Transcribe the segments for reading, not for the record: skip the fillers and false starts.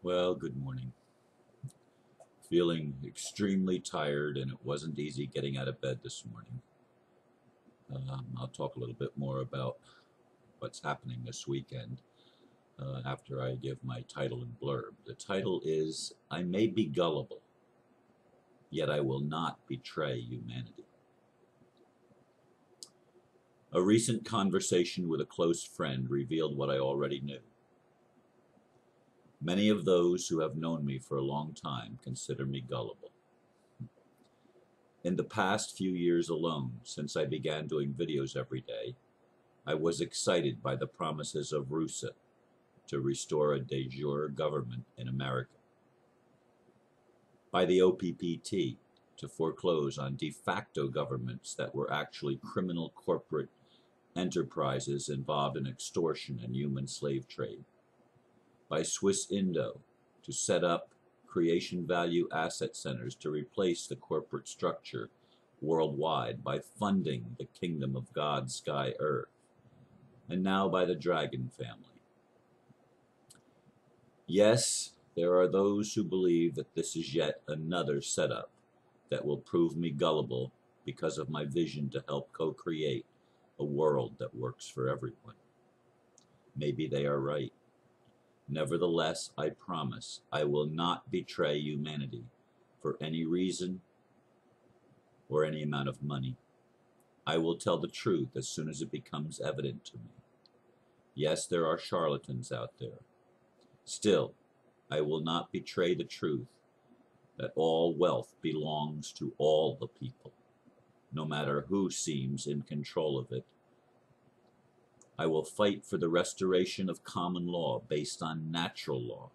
Well, good morning. Feeling extremely tired, and it wasn't easy getting out of bed this morning. I'll talk a little bit more about what's happening this weekend after I give my title and blurb. The title is, I may be gullible, yet I will not betray humanity. A recent conversation with a close friend revealed what I already knew. Many of those who have known me for a long time consider me gullible. In the past few years alone, since I began doing videos every day, I was excited by the promises of RuSA to restore a de jure government in America, by the OPPT to foreclose on de facto governments that were actually criminal corporate enterprises involved in extortion and human slave trade, by SWISSINDO to set up creation value asset centers to replace the corporate structure worldwide by funding the kingdom of God, sky, earth, and now by the dragon family. Yes, there are those who believe that this is yet another setup that will prove me gullible because of my vision to help co-create a world that works for everyone. Maybe they are right. Nevertheless, I promise I will not betray humanity for any reason or any amount of money. I will tell the truth as soon as it becomes evident to me. Yes, there are charlatans out there. Still, I will not betray the truth that all wealth belongs to all the people, no matter who seems in control of it. I will fight for the restoration of common law based on natural law,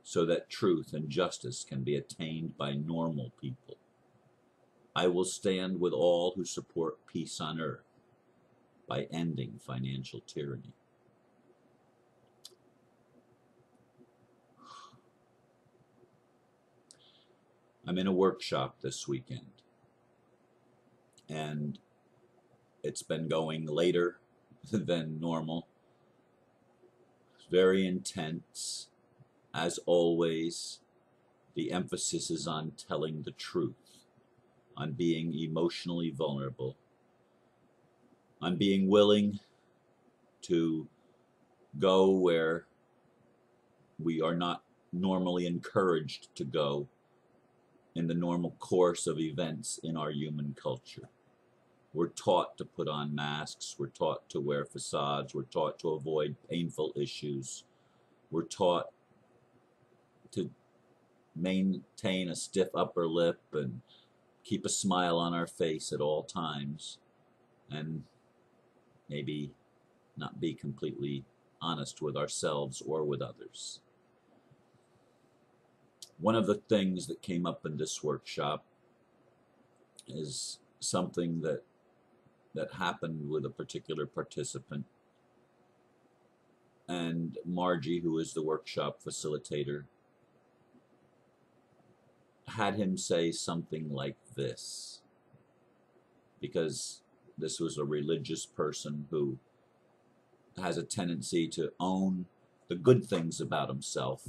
so that truth and justice can be attained by normal people. I will stand with all who support peace on earth by ending financial tyranny. I'm in a workshop this weekend, and it's been going later than normal. It's very intense. As always, the emphasis is on telling the truth, on being emotionally vulnerable, on being willing to go where we are not normally encouraged to go in the normal course of events in our human culture. We're taught to put on masks, we're taught to wear facades, we're taught to avoid painful issues, we're taught to maintain a stiff upper lip and keep a smile on our face at all times, and maybe not be completely honest with ourselves or with others. One of the things that came up in this workshop is something that happened with a particular participant, and Margie, who is the workshop facilitator, had him say something like this, because this was a religious person who has a tendency to own the good things about himself,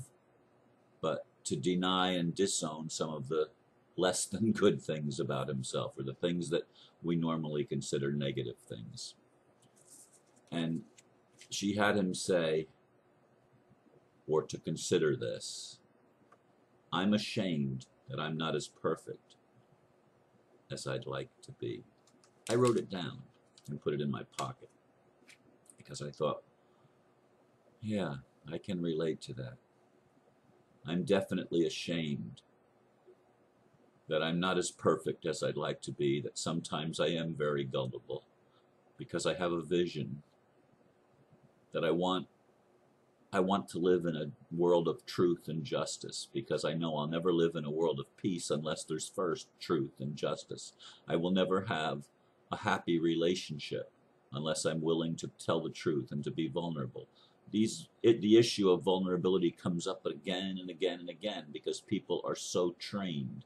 but to deny and disown some of the less than good things about himself, or the things that we normally consider negative things. And she had him say, or to consider this: I'm ashamed that I'm not as perfect as I'd like to be. I wrote it down and put it in my pocket because I thought, yeah, I can relate to that. I'm definitely ashamed that I'm not as perfect as I'd like to be, that sometimes I am very gullible, because I have a vision that I want to live in a world of truth and justice, because I know I'll never live in a world of peace unless there's first truth and justice. I will never have a happy relationship unless I'm willing to tell the truth and to be vulnerable. The issue of vulnerability comes up again and again and again because people are so trained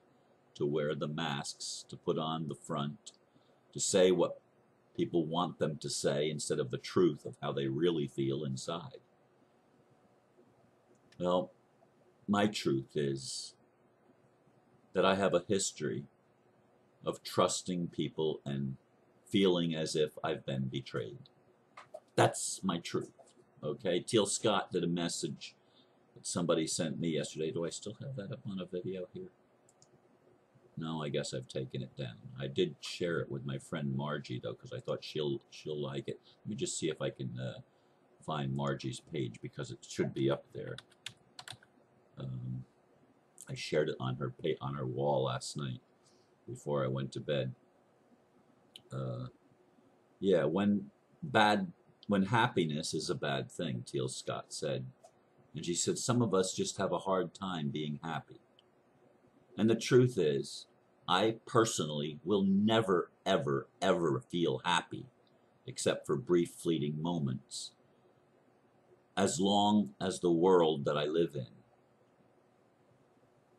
to wear the masks, to put on the front, to say what people want them to say instead of the truth of how they really feel inside. Well, my truth is that I have a history of trusting people and feeling as if I've been betrayed. That's my truth. Okay, Teal Scott did a message that somebody sent me yesterday. Do I still have that up on a video here? No, I guess I've taken it down. I did share it with my friend Margie though, because I thought she'll like it. Let me just see if I can find Margie's page, because it should be up there. I shared it on her wall last night before I went to bed. Yeah, when happiness is a bad thing, Teal Scott said. And she said, some of us just have a hard time being happy. And the truth is, I personally will never, ever, ever feel happy, except for brief, fleeting moments, as long as the world that I live in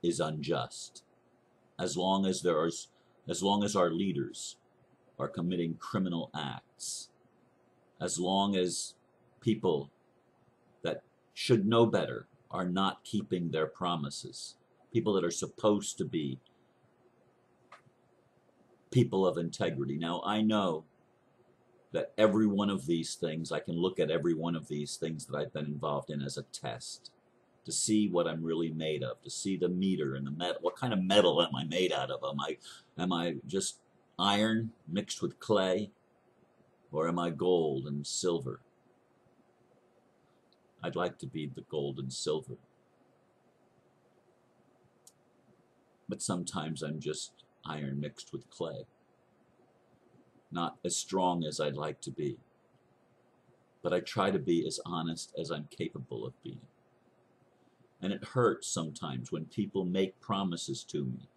is unjust, as long as our leaders are committing criminal acts, as long as people that should know better are not keeping their promises, people that are supposed to be people of integrity. Now, I know that every one of these things, I can look at every one of these things that I've been involved in as a test to see what I'm really made of, to see the meter and the metal. What kind of metal am I made out of? Am I just iron mixed with clay, or am I gold and silver? I'd like to be the gold and silver, but sometimes I'm just iron mixed with clay. Not as strong as I'd like to be, but I try to be as honest as I'm capable of being. And it hurts sometimes when people make promises to me,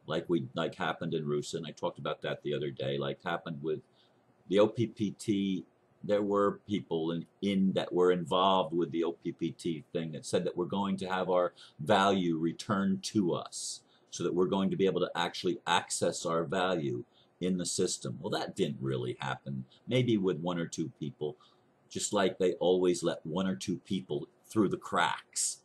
like happened in RuSA, and I talked about that the other day, like happened with the OPPT. There were people that were involved with the OPPT thing that said that we're going to have our value returned to us, so that we're going to be able to actually access our value in the system. Well, that didn't really happen. Maybe with one or two people, just like they always let one or two people through the cracks,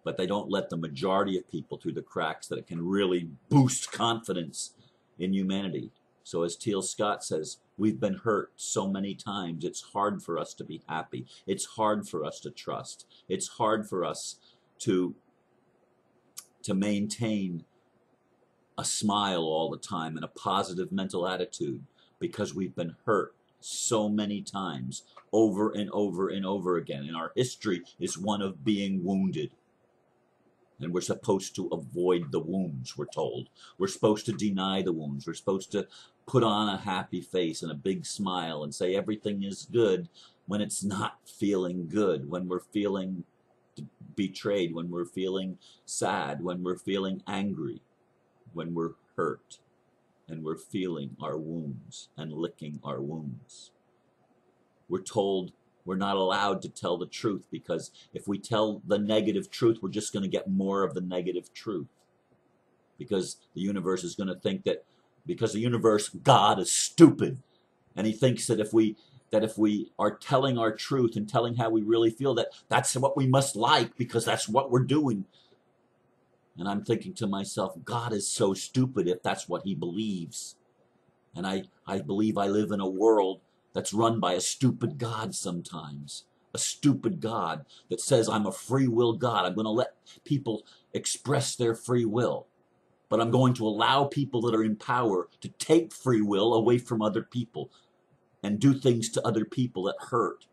but they don't let the majority of people through the cracks that it can really boost confidence in humanity. So as Teal Scott says, we've been hurt so many times, it's hard for us to be happy. It's hard for us to trust. It's hard for us to maintain a smile all the time and a positive mental attitude, because we've been hurt so many times over and over and over again. And our history is one of being wounded. And we're supposed to avoid the wounds, we're told. We're supposed to deny the wounds. We're supposed to put on a happy face and a big smile and say everything is good when it's not feeling good, when we're feeling betrayed, when we're feeling sad, when we're feeling angry, when we're hurt, and we're feeling our wounds and licking our wounds. We're told we're not allowed to tell the truth, because if we tell the negative truth, we're just going to get more of the negative truth. Because the universe is going to think that, because the universe, God, is stupid, and he thinks that if we are telling our truth and telling how we really feel, that's what we must like, because that's what we're doing. And I'm thinking to myself, God is so stupid if that's what he believes. And I believe I live in a world that's run by a stupid God sometimes. A stupid God that says, I'm a free will God. I'm going to let people express their free will. But I'm going to allow people that are in power to take free will away from other people and do things to other people that hurt.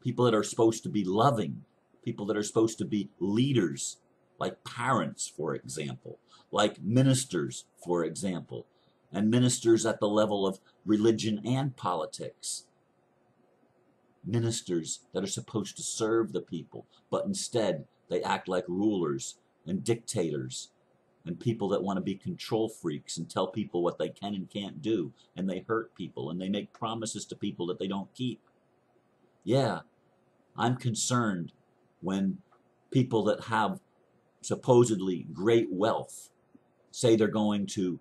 People that are supposed to be loving. People that are supposed to be leaders, like parents, for example, like ministers, for example, and ministers at the level of religion and politics. Ministers that are supposed to serve the people, but instead they act like rulers and dictators and people that want to be control freaks and tell people what they can and can't do, and they hurt people and they make promises to people that they don't keep. Yeah, I'm concerned when people that have supposedly great wealth say they're going to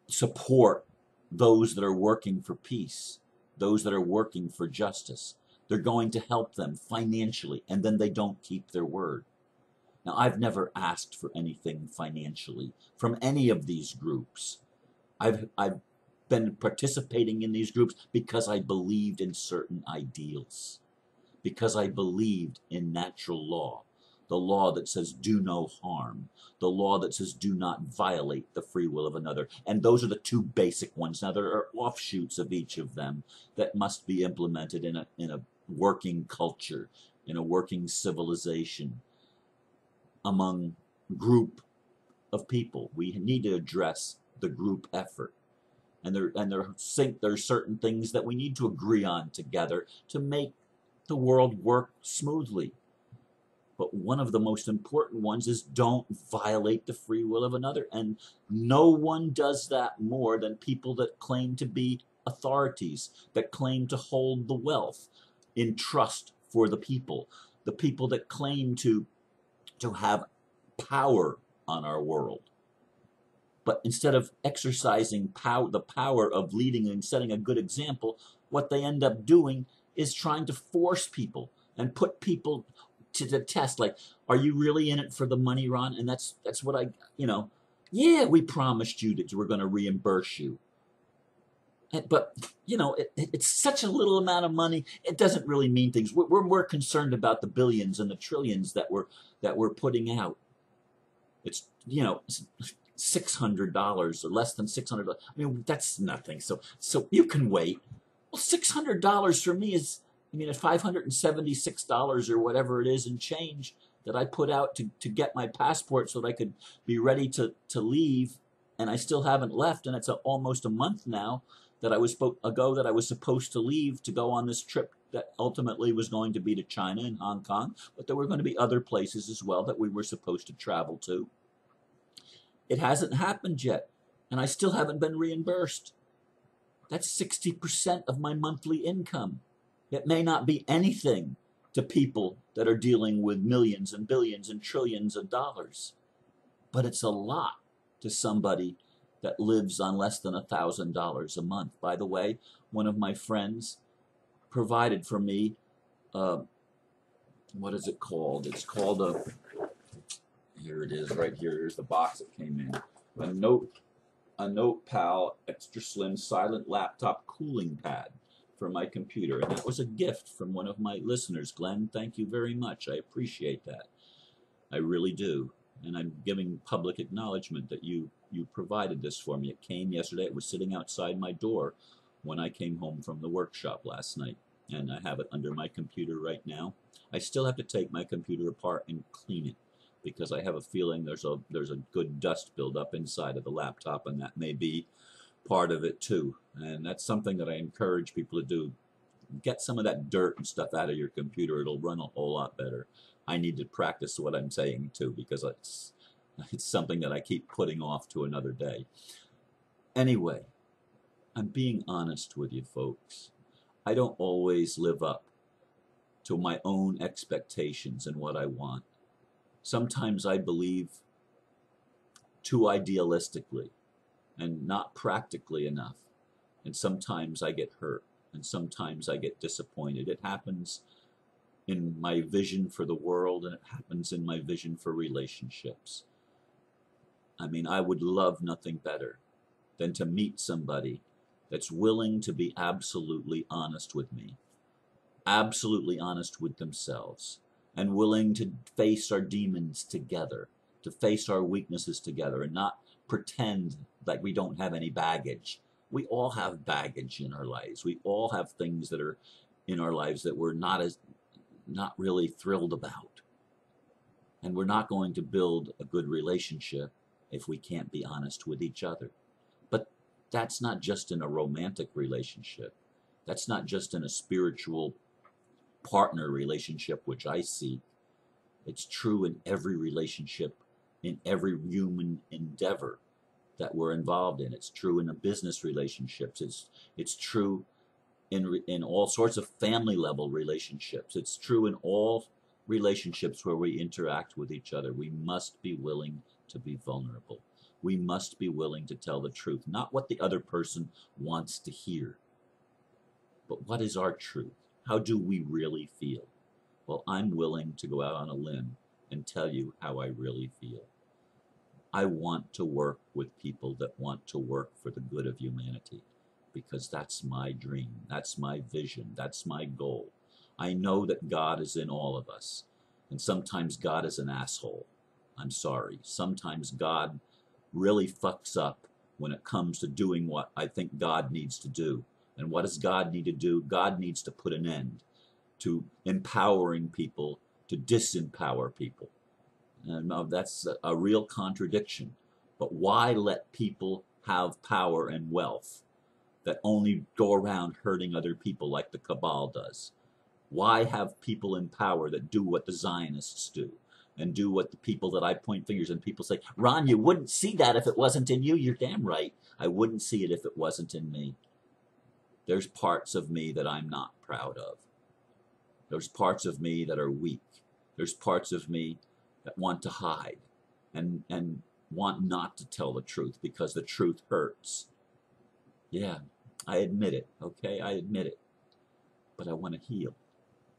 support those that are working for peace, those that are working for justice. They're going to help them financially, and then they don't keep their word. Now, I've never asked for anything financially from any of these groups. I've been participating in these groups because I believed in certain ideals, because I believed in natural law, the law that says do no harm, the law that says do not violate the free will of another. And those are the two basic ones. Now, there are offshoots of each of them that must be implemented in a working culture, in a working civilization, among group of people. We need to address the group effort. And there are certain things that we need to agree on together to make the world work smoothly. But one of the most important ones is don't violate the free will of another. And no one does that more than people that claim to be authorities, that claim to hold the wealth in trust for the people that claim to have power on our world. But instead of exercising the power of leading and setting a good example, what they end up doing is trying to force people and put people to the test. Like, are you really in it for the money, Ron? And that's what yeah, we promised you that we're going to reimburse you. But, it's such a little amount of money, it doesn't really mean things. We're more concerned about the billions and the trillions that we're putting out. It's, $600 or less than $600. I mean, that's nothing. So you can wait. Well, $600 for me is, at $576 or whatever it is and change that I put out to get my passport so that I could be ready to leave, and I still haven't left, and it's almost a month now that I was supposed to leave to go on this trip that ultimately was going to be to China and Hong Kong, but there were going to be other places as well that we were supposed to travel to. It hasn't happened yet, and I still haven't been reimbursed. That's 60% of my monthly income. It may not be anything to people that are dealing with millions and billions and trillions of dollars, but it's a lot to somebody that lives on less than $1,000 a month. By the way, one of my friends provided for me, what is it called? It's called here it is right here. Here's the box it came in. A NotePal extra slim silent laptop cooling pad for my computer. And that was a gift from one of my listeners. Glenn, thank you very much. I appreciate that. I really do. And I'm giving public acknowledgement that you provided this for me. It came yesterday. It was sitting outside my door when I came home from the workshop last night. And I have it under my computer right now. I still have to take my computer apart and clean it, because I have a feeling there's a good dust buildup inside of the laptop, and that may be part of it too. And that's something that I encourage people to do. Get some of that dirt and stuff out of your computer. It'll run a whole lot better. I need to practice what I'm saying too, because it's something that I keep putting off to another day. Anyway, I'm being honest with you folks. I don't always live up to my own expectations and what I want. Sometimes I believe too idealistically and not practically enough. And sometimes I get hurt, and sometimes I get disappointed. It happens in my vision for the world, and it happens in my vision for relationships. I mean, I would love nothing better than to meet somebody that's willing to be absolutely honest with me, absolutely honest with themselves, and willing to face our demons together, to face our weaknesses together, and not pretend like we don't have any baggage. We all have baggage in our lives. We all have things that are in our lives that we're not really thrilled about. And we're not going to build a good relationship if we can't be honest with each other. But that's not just in a romantic relationship. That's not just in a spiritual partner relationship, which I seek. It's true in every relationship, in every human endeavor that we're involved in. It's true in the business relationships. It's true in all sorts of family level relationships. It's true in all relationships where we interact with each other. We must be willing to be vulnerable. We must be willing to tell the truth, not what the other person wants to hear, but what is our truth? How do we really feel? Well, I'm willing to go out on a limb and tell you how I really feel. I want to work with people that want to work for the good of humanity, because that's my dream, that's my vision, that's my goal. I know that God is in all of us, and sometimes God is an asshole. I'm sorry. Sometimes God really fucks up when it comes to doing what I think God needs to do. And what does God need to do? God needs to put an end to empowering people to disempower people. And that's a real contradiction. But why let people have power and wealth that only go around hurting other people like the cabal does? Why have people in power that do what the Zionists do and do what the people that I point fingers and people say, Ron, you wouldn't see that if it wasn't in you. You're damn right. I wouldn't see it if it wasn't in me. There's parts of me that I'm not proud of. There's parts of me that are weak. There's parts of me that want to hide and want not to tell the truth because the truth hurts. Yeah, I admit it, okay? I admit it. But I want to heal.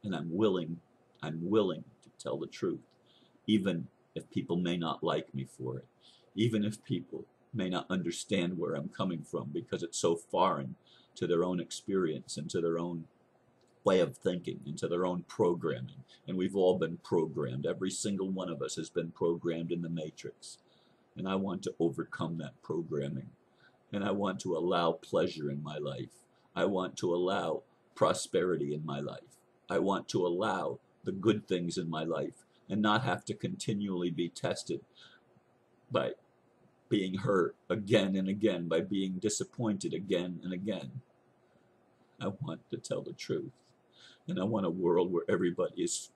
And I'm willing to tell the truth, even if people may not like me for it, even if people may not understand where I'm coming from because it's so foreign to their own experience and to their own way of thinking and to their own programming. And we've all been programmed. Every single one of us has been programmed in the matrix. And I want to overcome that programming. And I want to allow pleasure in my life. I want to allow prosperity in my life. I want to allow the good things in my life and not have to continually be tested by being hurt again and again, by being disappointed again and again. I want to tell the truth. And I want a world where everybody is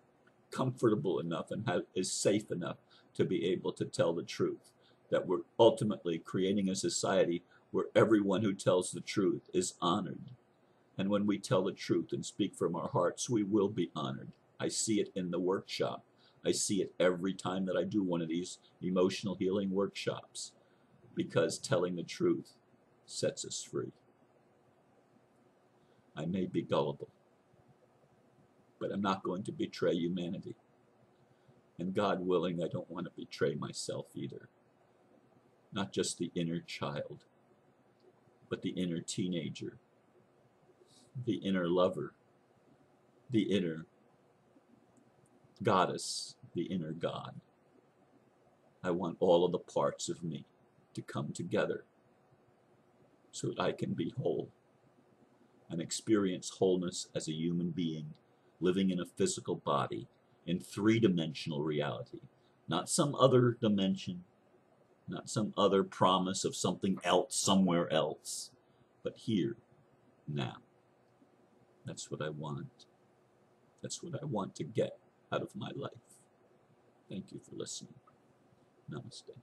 comfortable enough and is safe enough to be able to tell the truth. That we're ultimately creating a society where everyone who tells the truth is honored. And when we tell the truth and speak from our hearts, we will be honored. I see it in the workshop. I see it every time that I do one of these emotional healing workshops, because telling the truth sets us free. I may be gullible, but I'm not going to betray humanity. And God willing, I don't want to betray myself either. Not just the inner child, but the inner teenager, the inner lover, the inner goddess, the inner God. I want all of the parts of me to come together so that I can be whole and experience wholeness as a human being living in a physical body in three-dimensional reality, not some other dimension, not some other promise of something else somewhere else, but here, now. That's what I want. That's what I want to get out of my life. Thank you for listening. Namaste.